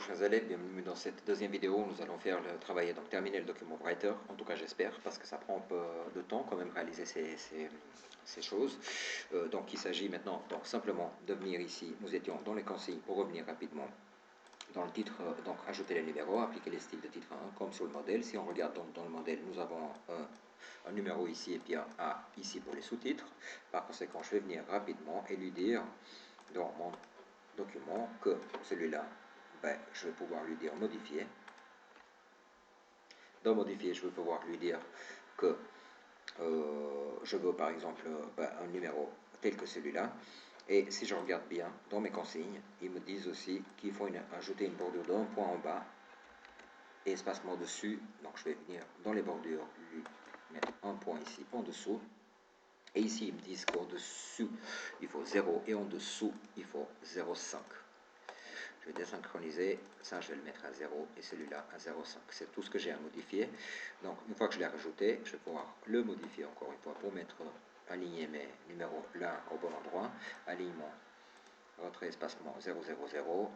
chers élèves, bienvenue dans cette deuxième vidéo. Nous allons faire le travail, donc terminer le document Writer, en tout cas j'espère, parce que ça prend un peu de temps quand même réaliser ces choses. Donc il s'agit maintenant donc simplement de venir ici, nous étions dans les consignes pour revenir rapidement dans le titre, donc ajouter les numéros, appliquer les styles de titre 1 comme sur le modèle. Si on regarde dans le modèle, nous avons un numéro ici et puis un A ici pour les sous-titres. Par conséquent, je vais venir rapidement et lui dire dans mon document que celui-là, je vais pouvoir lui dire modifier. Dans modifier, je vais pouvoir lui dire que je veux par exemple un numéro tel que celui-là. Et si je regarde bien dans mes consignes, ils me disent aussi qu'il faut ajouter une bordure d'un point en bas et espacement dessus. Donc je vais venir dans les bordures lui mettre un point ici en dessous. Et ici ils me disent qu'au-dessus il faut 0 et en dessous il faut 0,5. Je vais désynchroniser, ça je vais le mettre à 0 et celui-là à 0,5. C'est tout ce que j'ai à modifier. Donc une fois que je l'ai rajouté, je vais pouvoir le modifier encore une fois pour aligner mes numéros là au bon endroit. Alignement, retrait, espacement 0,0,0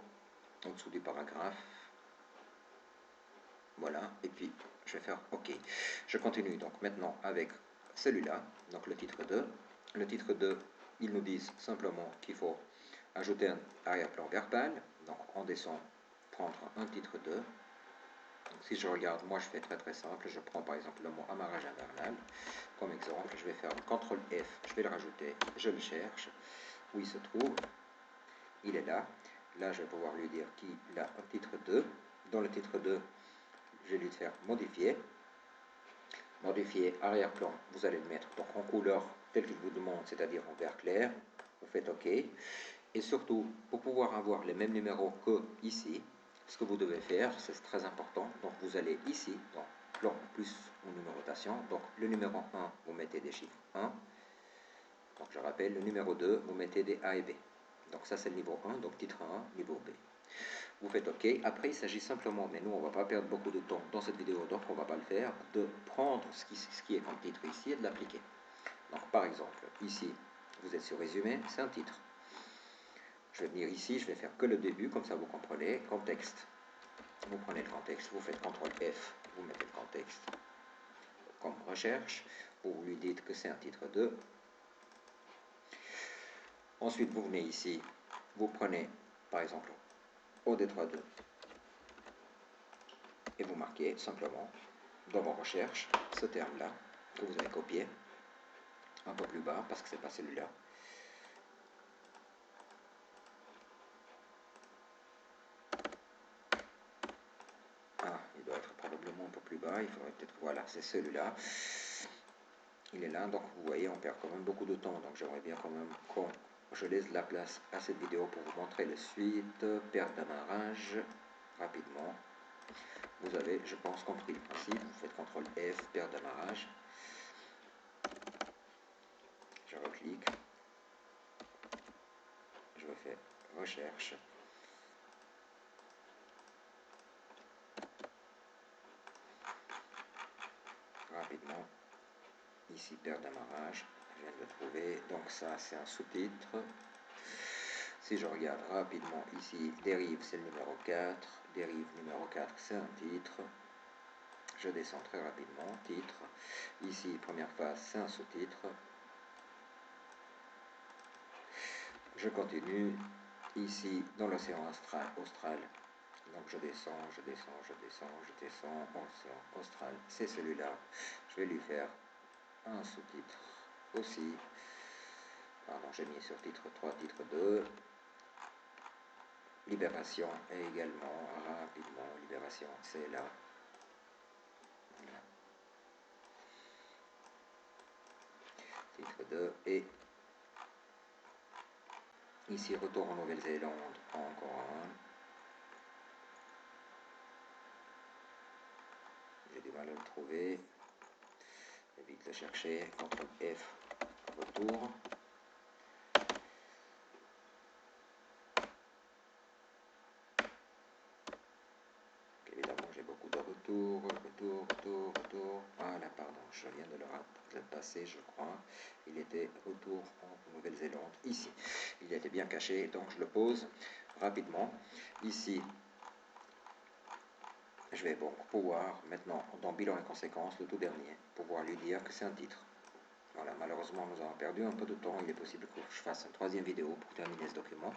en dessous du paragraphe. Voilà, et puis je vais faire OK. Je continue donc maintenant avec celui-là, donc le titre 2. Le titre 2, ils nous disent simplement qu'il faut ajouter un arrière-plan verbal. Donc on descend, prendre un titre 2. Donc si je regarde, moi je fais très simple, je prends par exemple le mot amarrage invernal. Comme exemple, je vais faire CTRL F, je vais le rajouter, je le cherche, où il se trouve, il est là. Là je vais pouvoir lui dire qu'il a un titre 2. Dans le titre 2, je vais lui faire modifier. Modifier arrière-plan, vous allez le mettre donc en couleur telle qu'il vous demande, c'est-à-dire en vert clair. Vous faites OK. Et surtout, pour pouvoir avoir les mêmes numéros que ici, ce que vous devez faire, c'est très important. Donc vous allez ici, dans plan plus ou numérotation. Donc le numéro 1, vous mettez des chiffres 1. Donc je rappelle, le numéro 2, vous mettez des A et B. Donc ça c'est le niveau 1, donc titre 1, niveau B. Vous faites OK. Après, il s'agit simplement, mais nous, on ne va pas perdre beaucoup de temps dans cette vidéo, donc on ne va pas le faire, de prendre ce qui est comme titre ici et de l'appliquer. Donc, par exemple, ici, vous êtes sur résumé, c'est un titre. Je vais venir ici, je vais faire que le début, comme ça vous comprenez. Contexte. Vous prenez le contexte, vous faites CTRL F, vous mettez le contexte. Comme recherche, vous lui dites que c'est un titre 2. Ensuite, vous venez ici, vous prenez, par exemple, OD32 et vous marquez simplement dans vos recherches ce terme-là que vous avez copié un peu plus bas parce que c'est pas celui-là. Ah, il doit être probablement un peu plus bas, il faudrait peut-être, voilà, c'est celui-là. Il est là, donc vous voyez, on perd quand même beaucoup de temps, donc j'aimerais bien quand même qu'on je laisse la place à cette vidéo pour vous montrer la suite. Perte d'amarrage, rapidement. Vous avez, je pense, compris le principe. Vous faites CTRL F, perte d'amarrage. Je reclique. Je refais recherche. Rapidement. Ici, perte d'amarrage. Je viens de le trouver. Donc ça, c'est un sous-titre. Si je regarde rapidement ici, dérive, c'est le numéro 4. Dérive numéro 4, c'est un titre. Je descends très rapidement. Titre. Ici, première phase, c'est un sous-titre. Je continue. Ici, dans l'océan austral. Donc je descends, océan austral. C'est celui-là. Je vais lui faire un sous-titre aussi. Pardon, j'ai mis sur titre 3, titre 2. Libération également, rapidement. Libération, c'est là. Voilà. Titre 2 et ici, retour en Nouvelle-Zélande, encore un. J'ai du mal à le trouver. Je vais vite le chercher. CTRL F, retour. Évidemment, j'ai beaucoup de retour. Voilà, pardon, je viens de le passer, je crois. Il était retour en Nouvelle-Zélande, ici. Il était bien caché, donc je le pose rapidement. Ici, je vais donc pouvoir maintenant, dans bilan et conséquences, le tout dernier, pouvoir lui dire que c'est un titre. Voilà, malheureusement, nous avons perdu un peu de temps. Il est possible que je fasse une troisième vidéo pour terminer ce document.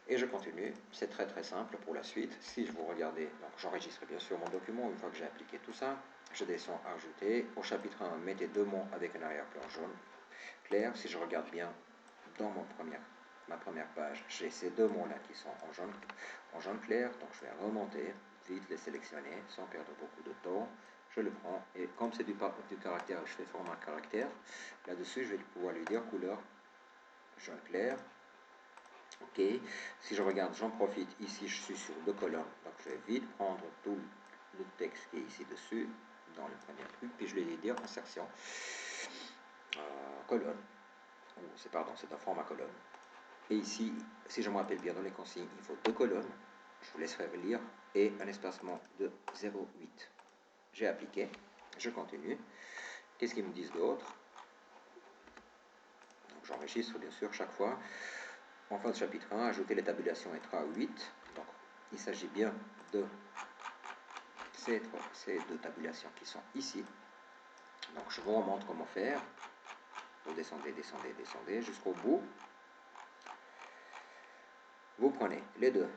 Et je continue. C'est très très simple pour la suite. Si je vous regardez, donc j'enregistre bien sûr mon document une fois que j'ai appliqué tout ça. Je descends ajouter. Au chapitre 1, mettez 2 mots avec un arrière-plan jaune clair. Si je regarde bien dans ma première page, j'ai ces 2 mots-là qui sont en jaune clair. Donc je vais remonter, vite les sélectionner sans perdre beaucoup de temps. Je le prends et comme c'est du caractère, je fais format caractère. Là-dessus, je vais pouvoir lui dire couleur jaune clair. Ok, si je regarde, j'en profite, ici je suis sur 2 colonnes, donc je vais vite prendre tout le texte qui est ici dessus, dans le premier truc, puis je vais lui dire insertion, colonne, c'est un format colonne. Et ici, si je me rappelle bien dans les consignes, il faut 2 colonnes, je vous laisserai relire, et un espacement de 0,8. J'ai appliqué, je continue. Qu'est-ce qu'ils me disent d'autre? Donc j'enregistre bien sûr chaque fois. En fin de chapitre 1, ajouter les tabulations ETRA 8. Donc, il s'agit bien de ces 2 tabulations qui sont ici. Donc, je vous remontre comment faire. Vous descendez, descendez, descendez jusqu'au bout. Vous prenez les 2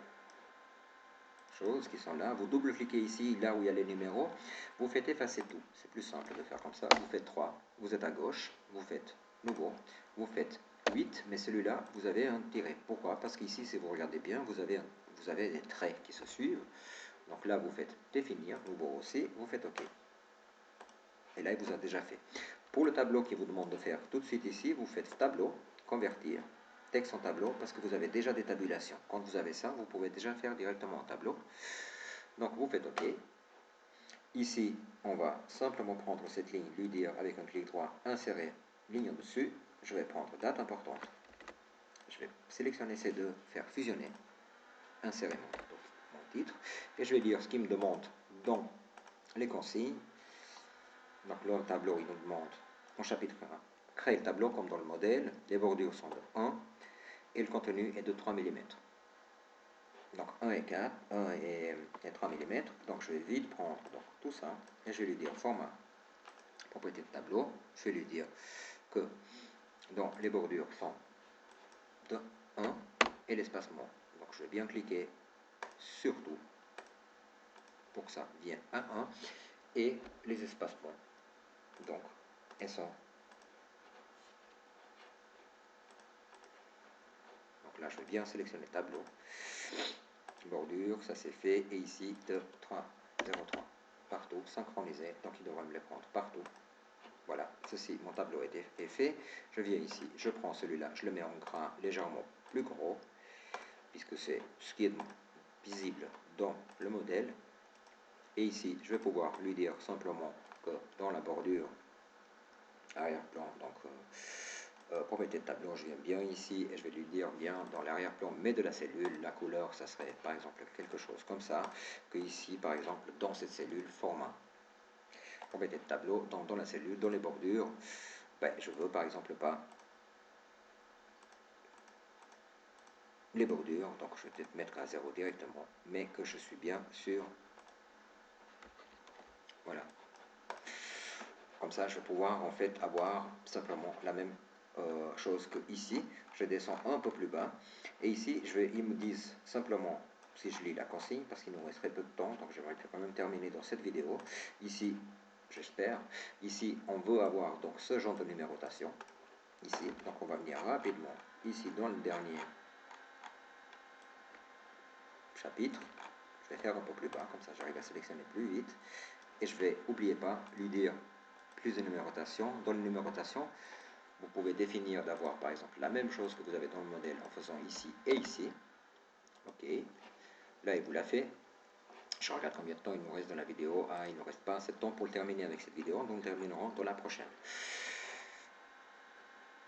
choses qui sont là. Vous double-cliquez ici, là où il y a les numéros. Vous faites effacer tout. C'est plus simple de faire comme ça. Vous faites 3. Vous êtes à gauche. Vous faites nouveau. Vous faites 8, mais celui-là, vous avez un tiret. Pourquoi? Parce qu'ici, si vous regardez bien, vous avez des traits qui se suivent. Donc là, vous faites définir, nouveau aussi, vous faites OK. Et là, il vous a déjà fait. Pour le tableau qui vous demande de faire tout de suite ici, vous faites tableau, convertir, texte en tableau, parce que vous avez déjà des tabulations. Quand vous avez ça, vous pouvez déjà faire directement en tableau. Donc vous faites OK. Ici, on va simplement prendre cette ligne, lui dire avec un clic droit, insérer ligne au-dessus. Je vais prendre date importante. Je vais sélectionner ces 2, faire fusionner, insérer mon titre, et je vais dire ce qu'il me demande dans les consignes. Donc le tableau, il nous demande, en chapitre 1, créer le tableau comme dans le modèle, les bordures sont de 1, et le contenu est de 3 mm. Donc 1 et 4, 1 et 3 mm, donc je vais vite prendre donc, tout ça, et je vais lui dire format, propriété de tableau, je vais lui dire que donc, les bordures sont de 1 et l'espacement. Donc je vais bien cliquer sur tout pour que ça vienne à 1 et les espacements. Donc, elles sont. Donc là, je vais bien sélectionner tableau. Bordure, ça c'est fait. Et ici, de 3, 0,3 partout, synchronisé. Donc il devrait me les prendre partout. Voilà, ceci, mon tableau est fait. Je viens ici, je prends celui-là, je le mets en gras légèrement plus gros, puisque c'est ce qui est visible dans le modèle. Et ici, je vais pouvoir lui dire simplement que dans la bordure arrière-plan, donc propriété de tableau, je viens bien ici et je vais lui dire bien dans l'arrière-plan, mais de la cellule, la couleur, ça serait par exemple quelque chose comme ça, que ici, par exemple, dans cette cellule, format, propriété de tableau, dans la cellule, dans les bordures, ben, je veux par exemple pas les bordures, donc je vais peut-être mettre à 0 directement, mais que je suis bien sur, voilà. Comme ça, je vais pouvoir en fait avoir simplement la même chose que ici. Je descends un peu plus bas. Et ici, ils me disent simplement, si je lis la consigne, parce qu'il nous resterait peu de temps, donc j'aimerais quand même terminer dans cette vidéo. Ici, j'espère, ici, on veut avoir donc ce genre de numérotation. Ici, donc on va venir rapidement, ici, dans le dernier chapitre. Je vais faire un peu plus bas, comme ça j'arrive à sélectionner plus vite. Et je vais, n'oubliez pas, lui dire plus de numérotation. Dans la numérotation, vous pouvez définir d'avoir par exemple la même chose que vous avez dans le modèle en faisant ici et ici. Ok, là il vous l'a fait. Je regarde combien de temps il nous reste dans la vidéo. Ah, il ne nous reste pas assez de temps pour le terminer avec cette vidéo, donc nous terminerons dans la prochaine.